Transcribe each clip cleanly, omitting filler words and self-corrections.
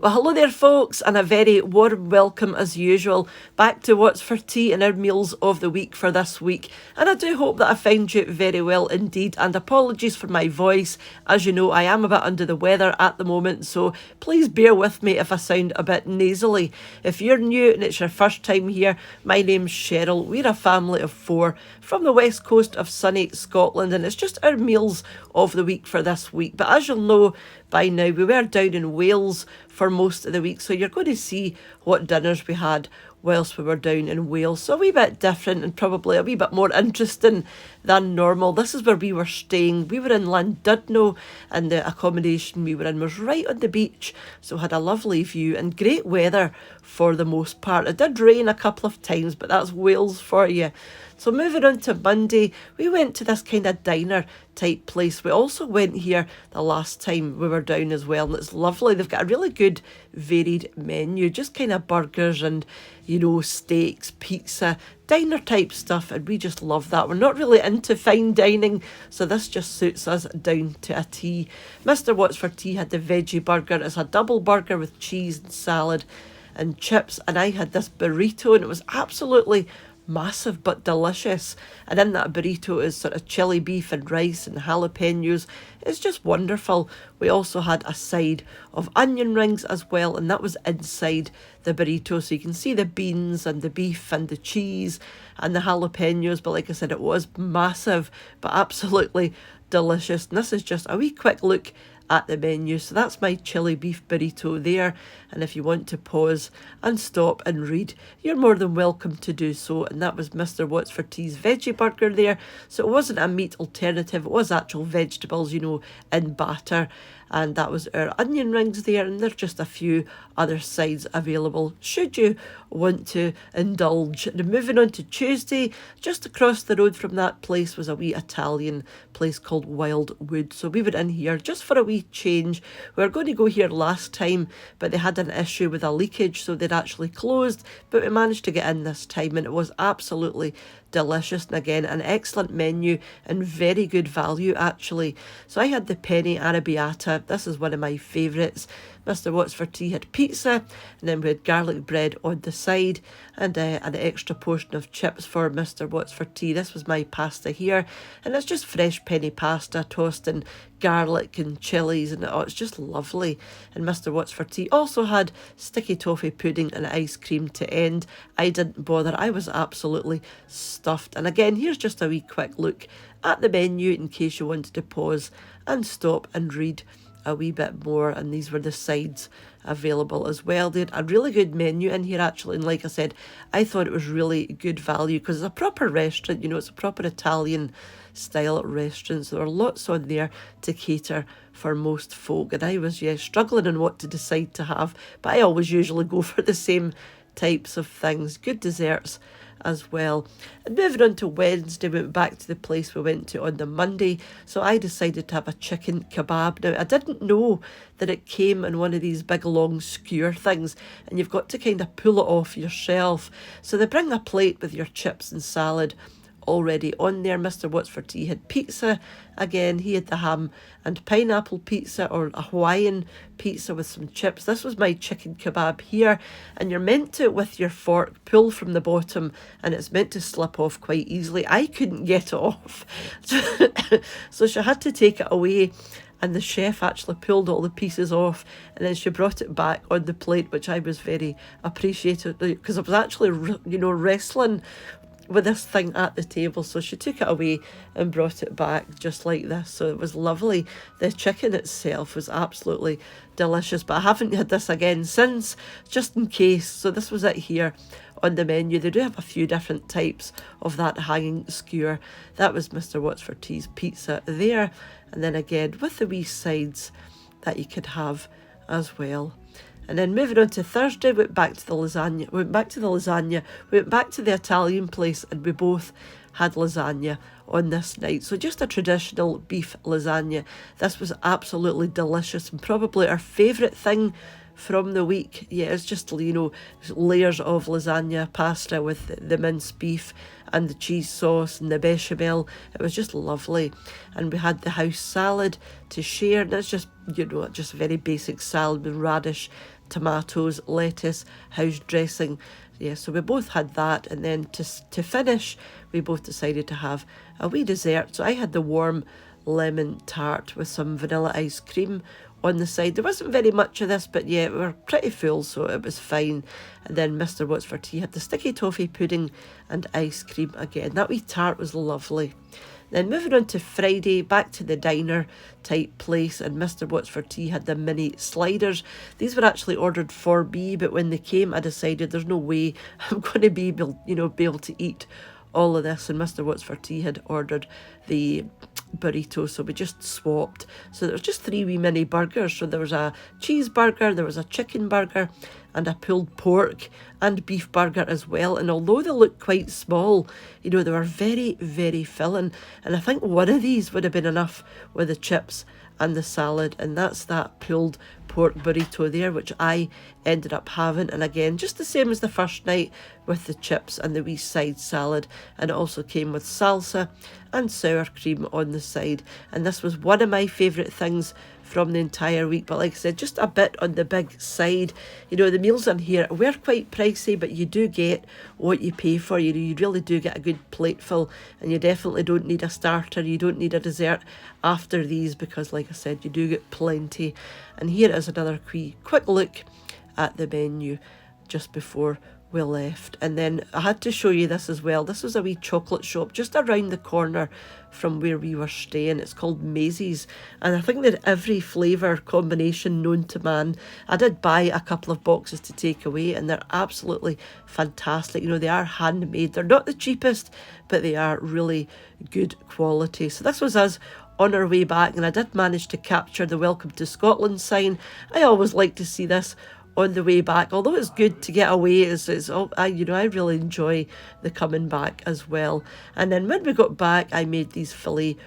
Well, hello there folks, and a very warm welcome as usual back to Watford Tea and our meals of the week for this week. And I do hope that I find you very well indeed, and apologies for my voice. As you know, I am a bit under the weather at the moment, so please bear with me if I sound a bit nasally. If you're new and it's your first time here, my name's Cheryl. We're a family of 4 from the west coast of sunny Scotland, and it's just our meals of the week for this week. But as you'll know by now, we were down in Wales for most of the week, so you're going to see what dinners we had whilst we were down in Wales. So a wee bit different and probably a wee bit more interesting than normal. This is where we were staying. We were in Llandudno, and the accommodation we were in was right on the beach, so had a lovely view and great weather for the most part. It did rain a couple of times, but that's Wales for you. So moving on to Monday, we went to this kind of diner type place. We also went here the last time we were down as well, and it's lovely. They've got a really good varied menu, just kind of burgers and, you know, steaks, pizza, diner type stuff, and we just love that. We're not really into fine dining, so this just suits us down to a T. Mr. Watford Tea had the veggie burger. It's a double burger with cheese and salad and chips, and I had this burrito, and it was absolutely massive but delicious. And in that burrito is sort of chili beef and rice and jalapenos. It's just wonderful. We also had a side of onion rings as well, and that was inside the burrito, so you can see the beans and the beef and the cheese and the jalapenos. But like I said, it was massive but absolutely delicious. And this is just a wee quick look at the menu. So that's my chili beef burrito there, and if you want to pause and stop and read, you're more than welcome to do so. And that was Mr. Watford Tea's veggie burger there, so it wasn't a meat alternative, it was actual vegetables, you know, in batter. And that was our onion rings there, and there's just a few other sides available should you want to indulge. And moving on to Tuesday, just across the road from that place was a wee Italian place called Wildwood. So we were in here just for a wee change. We were going to go here last time, but they had an issue with a leakage, so they'd actually closed, but we managed to get in this time, and it was absolutely delicious. And again, an excellent menu and very good value actually. So I had the penne arrabbiata. This is one of my favourites. Mr. Watford Tea had pizza, and then we had garlic bread on the side, and an extra portion of chips for Mr. Watford Tea. This was my pasta here, and it's just fresh penny pasta tossed in garlic and chilies, and it's just lovely. And Mr. Watford Tea also had sticky toffee pudding and ice cream to end. I didn't bother, I was absolutely stuffed. And again, here's just a wee quick look at the menu in case you wanted to pause and stop and read a wee bit more. And these were the sides available as well. They had a really good menu in here actually, and like I said, I thought it was really good value because it's a proper restaurant, you know, it's a proper Italian style restaurant, so there are lots on there to cater for most folk. And I was struggling on what to decide to have, but I always usually go for the same types of things. Good desserts as well. And moving on to Wednesday, we went back to the place we went to on the Monday, so I decided to have a chicken kebab. Now I didn't know that it came in one of these big long skewer things, and you've got to kind of pull it off yourself. So they bring a plate with your chips and salad already on there. Mr. Watford Tea had pizza. Again, he had the ham and pineapple pizza, or a Hawaiian pizza with some chips. This was my chicken kebab here, and you're meant to, with your fork, pull from the bottom, and it's meant to slip off quite easily. I couldn't get it off, so she had to take it away, and the chef actually pulled all the pieces off, and then she brought it back on the plate, which I was very appreciative, because I was actually, you know, wrestling with this thing at the table. So she took it away and brought it back just like this, so it was lovely. The chicken itself was absolutely delicious, but I haven't had this again since, just in case. So this was it here on the menu. They do have a few different types of that hanging skewer. That was Mr. Watford Tea's pizza there, and then again with the wee sides that you could have as well. And then moving on to Thursday, we went back to the lasagna. We went back to the Italian place, and we both had lasagna on this night. So just a traditional beef lasagna. This was absolutely delicious, and probably our favourite thing from the week. Yeah, it's just, you know, layers of lasagna pasta with the minced beef and the cheese sauce and the bechamel. It was just lovely. And we had the house salad to share, and it's just, you know, just very basic salad with radish, tomatoes, lettuce, house dressing. Yeah, so we both had that, and then to finish, we both decided to have a wee dessert. So I had the warm lemon tart with some vanilla ice cream on the side. There wasn't very much of this, but yeah, we were pretty full, so it was fine. And then Mr. Watford Tea had the sticky toffee pudding and ice cream again. That wee tart was lovely. Then moving on to Friday, back to the diner type place, and Mr. Watford Tea had the mini sliders. These were actually ordered for me, but when they came, I decided there's no way I'm going to be able to eat all of this, and Mr. Watford Tea had ordered the burrito, so we just swapped. So there was just 3 wee mini burgers. So there was a cheeseburger, there was a chicken burger, and a pulled pork and beef burger as well. And although they looked quite small, they were very, very filling. And I think one of these would have been enough with the chips and the salad, and that's that pulled pork burrito there, which I ended up having. And again, just the same as the first night with the chips and the wee side salad, and it also came with salsa and sour cream on the side. And this was one of my favourite things from the entire week, but like I said, just a bit on the big side. The meals in here were quite pricey, but you do get what you pay for. You really do get a good plateful, and you definitely don't need a starter, you don't need a dessert after these, because like I said, you do get plenty. And here is another quick look at the menu just before we left. And then I had to show you this as well. This was a wee chocolate shop just around the corner from where we were staying. It's called Maisie's, and I think that every flavour combination known to man. I did buy a couple of boxes to take away, and they're absolutely fantastic. They are handmade. They're not the cheapest, but they are really good quality. So this was us on our way back, and I did manage to capture the Welcome to Scotland sign. I always like to see this on the way back, although it's good to get away. I really enjoy the coming back as well. And then when we got back, I made these filet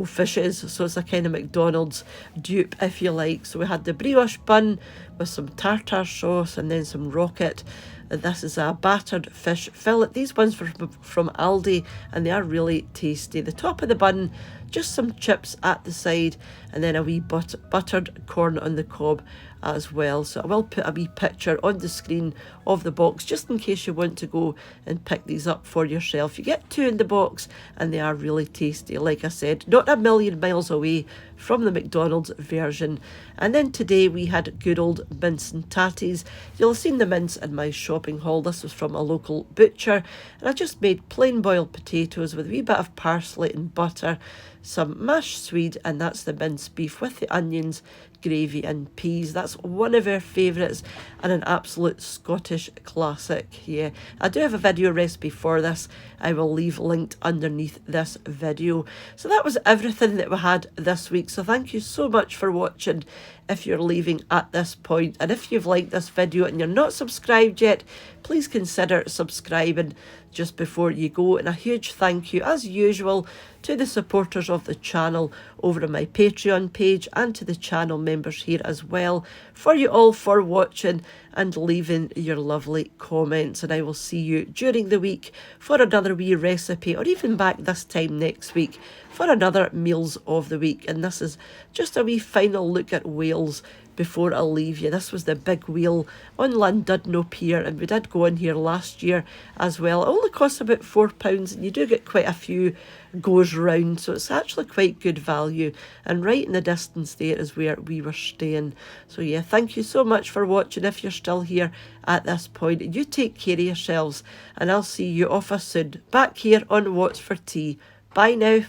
fishes, so it's a kind of McDonald's dupe, if you like. So we had the brioche bun with some tartar sauce, and then some rocket. This is a battered fish fillet. These ones were from Aldi, and they are really tasty. The top of the bun, just some chips at the side, and then a wee buttered corn on the cob as well. So I will put a wee picture on the screen of the box, just in case you want to go and pick these up for yourself. You get 2 in the box, and they are really tasty. Like I said, not a million miles away from the McDonald's version. And then today we had good old mince and tatties. You'll have seen the mince in my shopping haul. This was from a local butcher, and I just made plain boiled potatoes with a wee bit of parsley and butter, some mashed swede, and that's the minced beef with the onions, gravy and peas. That's one of our favourites, and an absolute Scottish classic. Yeah, I do have a video recipe for this. I will leave linked underneath this video. So that was everything that we had this week. So thank you so much for watching if you're leaving at this point. And if you've liked this video and you're not subscribed yet, please consider subscribing just before you go. And a huge thank you, as usual, to the supporters of the channel over on my Patreon page, and to the channel members here as well, for you all for watching and leaving your lovely comments. And I will see you during the week for another wee recipe, or even back this time next week for another meals of the week. And this is just a wee final look at Wales before I leave you. This was the big wheel on Llandudno Pier, and we did go in here last year as well. It only costs about £4, and you do get quite a few goes round, so it's actually quite good value. And right in the distance there is where we were staying. So yeah, thank you so much for watching if you're still here at this point. You take care of yourselves, and I'll see you off soon back here on Watford Tea. Bye now.